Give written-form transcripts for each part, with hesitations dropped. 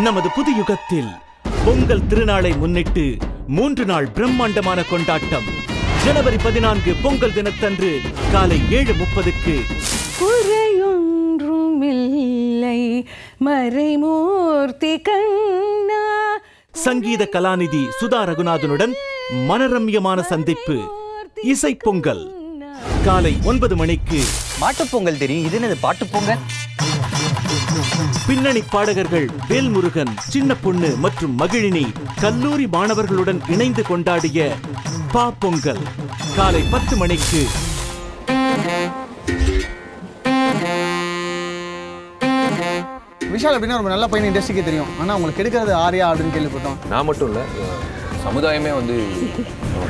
நமது புது யுகத்தில் பொங்கல் திருநாளை முன்னிட்டு 3 நாள் பிரம்மாண்டமான கொண்டாட்டம். ஜனவரி 14 பொங்கல் தினத்தன்று காலை 7:30க்கு குறையொன்றுமில்லை மறைமூர்த்தி கண்ணா. சங்கீத கலாநிதி சுதா ரகுநாதனுடன் மனரம்யமான சந்திப்பு. இசை பொங்கல் காலை 9 மணிக்கு. மாட்டுப்பொங்கல் தெரியும், இது என்னது பாட்டு பொங்கல்? பின்னணி பாடகர்கள் வேல்முருகன், சின்ன பொண்ணு மற்றும் மகிழினி கல்லூரி மாணவர்களுடன் இணைந்து கொண்டாடிய பா பொங்கல் காலை 10 மணிக்கு. விஷால் அப்படின்னா ஒரு நல்ல பையன் இண்டஸ்ட்ரிக்கு தெரியும். ஆனால் உங்களுக்கு எடுக்கிறது ஆரியா அப்படின்னு கேள்விப்பட்டோம். நான் மட்டும் இல்லை, சமுதாயமே வந்து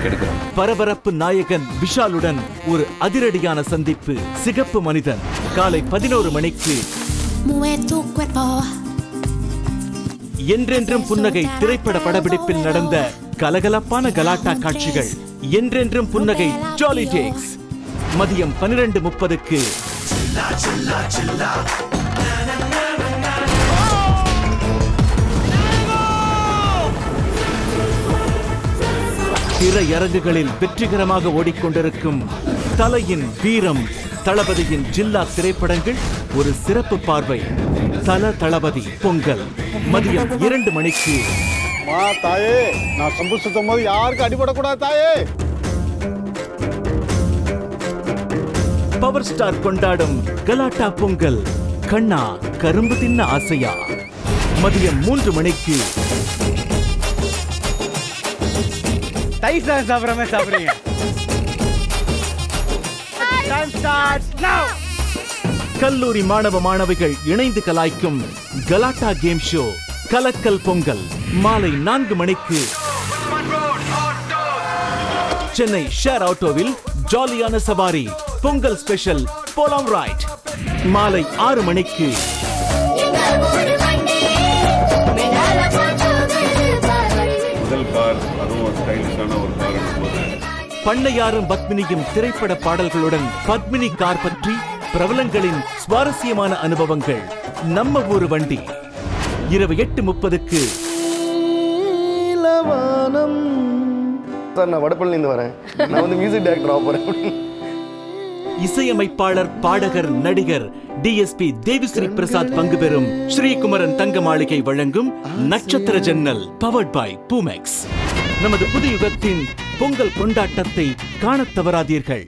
எடுக்கிறோம். பரபரப்பு நாயகன் விஷாலுடன் ஒரு அதிரடியான சந்திப்பு. சிகப்பு மனிதன் காலை 11 மணிக்கு. என்றென்றும் புன்னகை திரைப்பட படப்பிடிப்பில் நடந்த கலகலப்பான கலாட்டா காட்சிகள். என்றென்றும் புன்னகை ஜாலி டேக்ஸ் மதியம் 12:30க்கு. திரையரங்குகளில் வெற்றிகரமாக ஓடிக்கொண்டிருக்கும் தலையின் வீரம், தளபதியின் ஜில்லா திரைப்படங்கள் ஒரு சிறப்பு பார்வை. தளபதி பொங்கல் மதியம் 2 மணிக்கு. தாயே, நான் சம்பு சுத்தும் போது யாருக்கும் அடிபடக்கூடாது தாயே. பவர் ஸ்டார் கொண்டாடும் கலாட்டா பொங்கல். கண்ணா கரும்பு தின்ன ஆசையா மதியம் 3 மணிக்கு. சாப்பிடுறீங்க. கல்லூரி மாணவ மாணவிகள் இணைந்து கலாய்க்கும் கலாட்டா கேம் ஷோ கலக்கல் பொங்கல் மாலை 4 மணிக்கு. சென்னை ஷேர் ஆட்டோவில் ஜாலியான சவாரி பொங்கல் ஸ்பெஷல் போலாம் ரைட் மாலை 6 மணிக்கு. பண்ணையாரும் பத்மினியும் திரைப்பட பாடல்களுடன் பத்மினி கார் பற்றி பிரபலங்களின் சுவாரஸ்யமான அனுபவங்கள். நம்ம ஊரு வண்டி இரவு 8:30க்கு. நான் வடபழனியிலிருந்து வரேன். நான் வந்து மியூசிக் டைரக்டர் ஆக போறேன். இசையமைப்பாளர், பாடகர், நடிகர் டிஎஸ்பி தேவிஸ்ரீ பிரசாத் பங்கு பெறும் ஸ்ரீகுமரன் தங்க மாளிகை வழங்கும் நட்சத்திர ஜன்னல் பவர்ட் பை பூமெக்ஸ். நமது புது யுகத்தின் பொங்கல் கொண்டாட்டத்தை காணத் தவறாதீர்கள்.